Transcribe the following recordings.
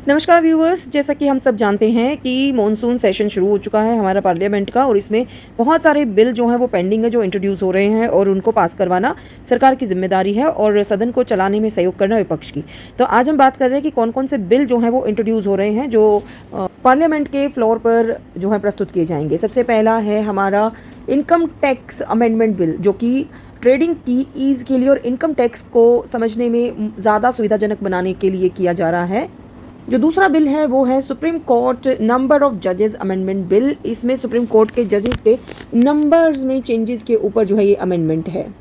नमस्कार व्यूवर्स, जैसा कि हम सब जानते हैं कि मॉनसून सेशन शुरू हो चुका है हमारा पार्लियामेंट का और इसमें बहुत सारे बिल जो हैं वो पेंडिंग है जो इंट्रोड्यूस हो रहे हैं और उनको पास करवाना सरकार की जिम्मेदारी है और सदन को चलाने में सहयोग करना विपक्ष की। तो आज हम बात कर रहे हैं कि कौन कौन से बिल जो हैं वो इंट्रोड्यूस हो रहे हैं जो पार्लियामेंट के फ्लोर पर जो है प्रस्तुत किए जाएंगे। सबसे पहला है हमारा इनकम टैक्स अमेंडमेंट बिल, जो कि ट्रेडिंग की ईज़ के लिए और इनकम टैक्स को समझने में ज़्यादा सुविधाजनक बनाने के लिए किया जा रहा है। जो दूसरा बिल है वो है सुप्रीम कोर्ट नंबर ऑफ जजेस अमेंडमेंट बिल। इसमें सुप्रीम कोर्ट के जजेस के नंबर्स में चेंजेस के ऊपर जो है ये अमेंडमेंट है।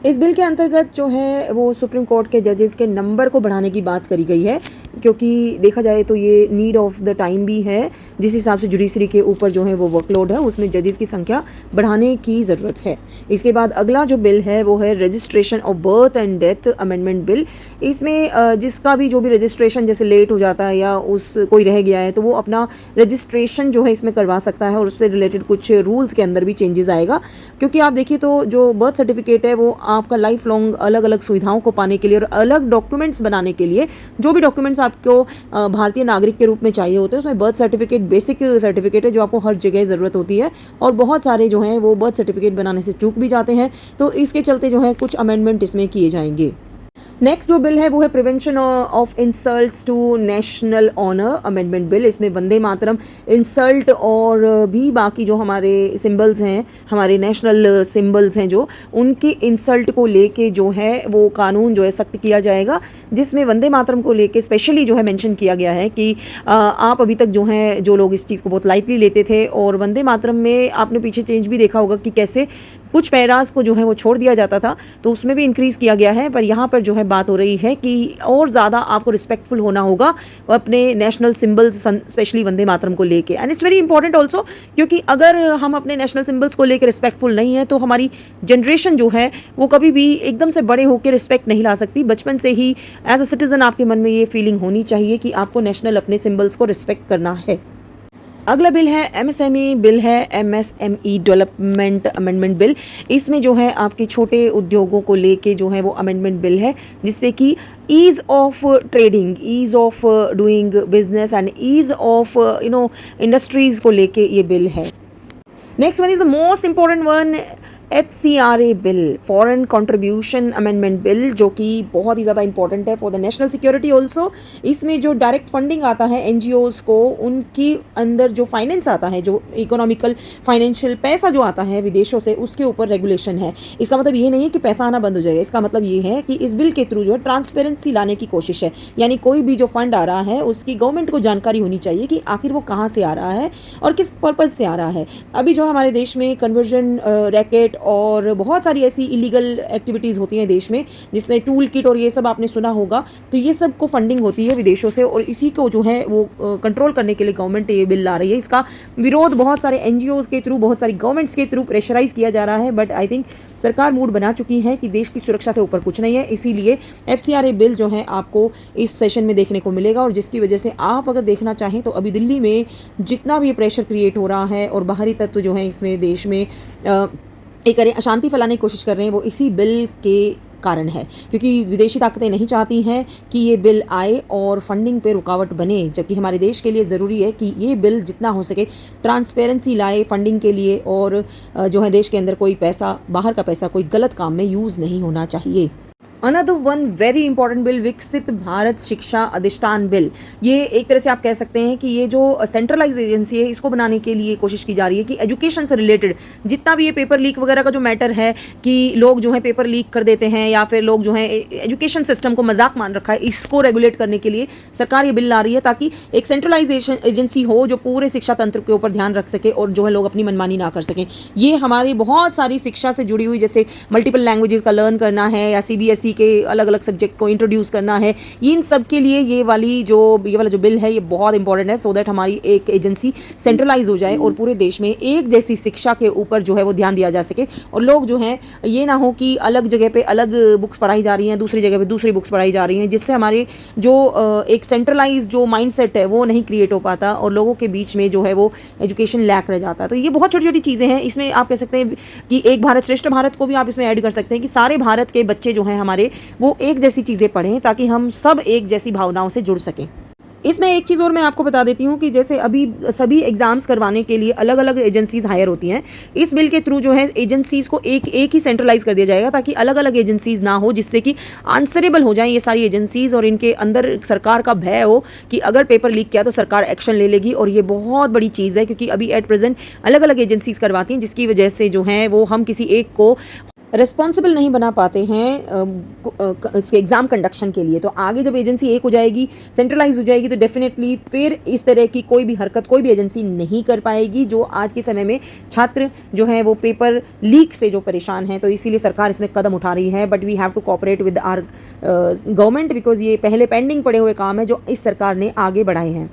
इस बिल के अंतर्गत जो है वो सुप्रीम कोर्ट के जजेस के नंबर को बढ़ाने की बात करी गई है, क्योंकि देखा जाए तो ये नीड ऑफ द टाइम भी है। जिस हिसाब से जुडिशरी के ऊपर जो है वो वर्कलोड है उसमें जजेस की संख्या बढ़ाने की ज़रूरत है। इसके बाद अगला जो बिल है वो है registration of birth and death amendment bill. इसमें जिसका भी जो भी रजिस्ट्रेशन जैसे लेट हो जाता है या उस कोई रह गया है तो वो अपना रजिस्ट्रेशन जो है इसमें करवा सकता है और उससे रिलेटेड कुछ रूल्स के अंदर भी चेंजेस आएगा। क्योंकि आप देखिए तो जो बर्थ सर्टिफिकेट है वो आपका लाइफ लॉन्ग अलग अलग सुविधाओं को पाने के लिए और अलग डॉक्यूमेंट्स बनाने के लिए जो भी डॉक्यूमेंट्स आपको भारतीय नागरिक के रूप में चाहिए होते हैं उसमें बर्थ सर्टिफिकेट बेसिक सर्टिफिकेट है जो आपको हर जगह ज़रूरत होती है और बहुत सारे जो हैं वो बर्थ सर्टिफिकेट बनाने से चूक भी जाते हैं। तो इसके चलते जो है कुछ अमेंडमेंट इसमें किए जाएंगे। नेक्स्ट जो बिल है वो है prevention of insults to national honour amendment bill. इसमें वंदे मातरम इंसल्ट और भी बाकी जो हमारे सिंबल्स हैं, हमारे नेशनल सिंबल्स हैं, जो उनके इंसल्ट को लेके जो है वो कानून जो है सख्त किया जाएगा, जिसमें वंदे मातरम को लेके स्पेशली जो है मेंशन किया गया है कि आप अभी तक जो है जो लोग इस चीज़ को बहुत लाइटली लेते थे और वंदे मातरम में आपने पीछे चेंज भी देखा होगा कि कैसे कुछ पैराज को जो है वो छोड़ दिया जाता था, तो उसमें भी इंक्रीज़ किया गया है। पर यहाँ पर जो है बात हो रही है कि और ज़्यादा आपको रिस्पेक्टफुल होना होगा अपने national symbols specially Vande Mataram को लेके। And it's very important also, क्योंकि अगर हम अपने नेशनल सिंबल्स को लेकर रिस्पेक्टफुल नहीं है तो हमारी जनरेशन जो है वो कभी भी एकदम से बड़े होकर रिस्पेक्ट नहीं ला सकती। बचपन से ही एज अ सिटीज़न आपके मन में ये फीलिंग होनी चाहिए कि आपको नेशनल अपने सिंबल्स को रिस्पेक्ट करना है। अगला बिल है एमएसएमई बिल है, एमएसएमई डेवलपमेंट अमेंडमेंट बिल। इसमें जो है आपके छोटे उद्योगों को लेके जो है वो अमेंडमेंट बिल है, जिससे कि ease of trading, ease of doing business and ease of industries को लेके ये बिल है। Next one is the most important one, FCRA bill, foreign contribution amendment bill, जो कि बहुत ही ज़्यादा इंपॉर्टेंट है for the national security also. इसमें जो डायरेक्ट फंडिंग आता है NGOs को, उनकी अंदर जो फाइनेंस आता है, जो इकोनॉमिकल फाइनेंशियल पैसा जो आता है विदेशों से, उसके ऊपर रेगुलेशन है। इसका मतलब ये नहीं है कि पैसा आना बंद हो जाएगा, इसका मतलब ये है कि इस बिल के थ्रू जो है ट्रांसपेरेंसी लाने की कोशिश है। यानी कोई भी जो फंड आ रहा है उसकी गवर्नमेंट को जानकारी होनी चाहिए कि आखिर वो कहाँ से आ रहा है और किस पर्पज़ से आ रहा है। अभी जो हमारे देश में कन्वर्जन रैकेट और बहुत सारी ऐसी इलीगल एक्टिविटीज़ होती हैं देश में, जिससे टूल किट और ये सब आपने सुना होगा, तो ये सब को फंडिंग होती है विदेशों से और इसी को जो है वो कंट्रोल करने के लिए गवर्नमेंट ये बिल ला रही है। इसका विरोध बहुत सारे NGOs के थ्रू, बहुत सारी गवर्नमेंट्स के थ्रू प्रेशराइज किया जा रहा है, बट आई थिंक सरकार मूड बना चुकी है कि देश की सुरक्षा से ऊपर कुछ नहीं है। इसीलिए FCRA बिल जो है आपको इस सेशन में देखने को मिलेगा और जिसकी वजह से आप अगर देखना चाहें तो अभी दिल्ली में जितना भी प्रेशर क्रिएट हो रहा है और बाहरी तत्व जो है इसमें देश में एक अशांति फैलाने की कोशिश कर रहे हैं, वो इसी बिल के कारण है। क्योंकि विदेशी ताकतें नहीं चाहती हैं कि ये बिल आए और फंडिंग पे रुकावट बने, जबकि हमारे देश के लिए ज़रूरी है कि ये बिल जितना हो सके ट्रांसपेरेंसी लाए फंडिंग के लिए और जो है देश के अंदर कोई पैसा, बाहर का पैसा कोई गलत काम में यूज़ नहीं होना चाहिए। Another one very important bill, विकसित भारत शिक्षा अधिष्ठान बिल। ये एक तरह से आप कह सकते हैं कि ये जो सेंट्रलाइज एजेंसी है इसको बनाने के लिए कोशिश की जा रही है कि एजुकेशन से रिलेटेड जितना भी ये पेपर लीक वगैरह का जो मैटर है कि लोग जो है पेपर लीक कर देते हैं या फिर लोग जो है एजुकेशन सिस्टम को मजाक मान रखा है, इसको रेगुलेट करने के लिए सरकार ये बिल ला रही है ताकि एक सेंट्रलाइजेशन एजेंसी हो जो पूरे शिक्षा तंत्र के ऊपर ध्यान रख सके और जो है लोग अपनी मनमानी ना कर सकें। ये हमारी बहुत सारी शिक्षा से जुड़ी हुई, जैसे मल्टीपल लैंग्वेजेस का लर्न करना है या CBSE के अलग अलग सब्जेक्ट को इंट्रोड्यूस करना है, इन सब के लिए ये वाला जो बिल है ये बहुत इंपॉर्टेंट है, सो दैट हमारी एक एजेंसी सेंट्रलाइज हो जाए और पूरे देश में एक जैसी शिक्षा के ऊपर जो है वो ध्यान दिया जा सके और लोग जो हैं ये ना हो कि अलग जगह पे अलग बुक्स पढ़ाई जा रही हैं, दूसरी जगह पे दूसरी बुक्स पढ़ाई जा रही हैं, जिससे हमारे जो एक सेंट्रलाइज जो माइंडसेट है वो नहीं क्रिएट हो पाता और लोगों के बीच में जो है वो एजुकेशन लैक रह जाता है। तो ये बहुत छोटी छोटी चीज़ें हैं। इसमें आप कह सकते हैं कि एक भारत श्रेष्ठ भारत को भी आप इसमें ऐड कर सकते हैं कि सारे भारत के बच्चे जो हैं हमारे वो एक जैसी चीज़ें पढ़ें ताकि हम सब एक जैसी भावनाओं से जुड़ सकें। इसमें एक चीज़ और मैं आपको बता देती हूँ कि जैसे अभी सभी एग्ज़ाम्स करवाने के लिए अलग-अलग एजेंसीज़ हायर होती हैं। इस बिल के थ्रू जो है एजेंसीज़ को एक ही सेंट्रलाइज़ कर दिया जाएगा ताकि अलग-अलग एजेंसीज़ ना हो, जिससे कि आंसरेबल हो जाएँ ये सारी एजेंसीज़ और इनके अंदर सरकार का भय हो कि अगर पेपर लीक किया तो सरकार एक्शन ले लेगी। और ये बहुत बड़ी चीज़ है क्योंकि अभी एट प्रेज़ेंट अलग-अलग एजेंसीज़ करवाती हैं, जिसकी वजह से जो है वो हम किसी एक को रिस्पॉन्सिबल नहीं बना पाते हैं इसके एग्ज़ाम कंडक्शन के लिए। तो आगे जब एजेंसी एक हो जाएगी, सेंट्रलाइज हो जाएगी, तो डेफिनेटली फिर इस तरह की कोई भी हरकत कोई भी एजेंसी नहीं कर पाएगी जो आज के समय में छात्र जो हैं वो पेपर लीक से जो परेशान हैं। तो इसीलिए सरकार इसमें कदम उठा रही है। But we have to cooperate with our government because ये पहले पेंडिंग पड़े हुए काम है जो इस सरकार ने आगे बढ़ाए हैं।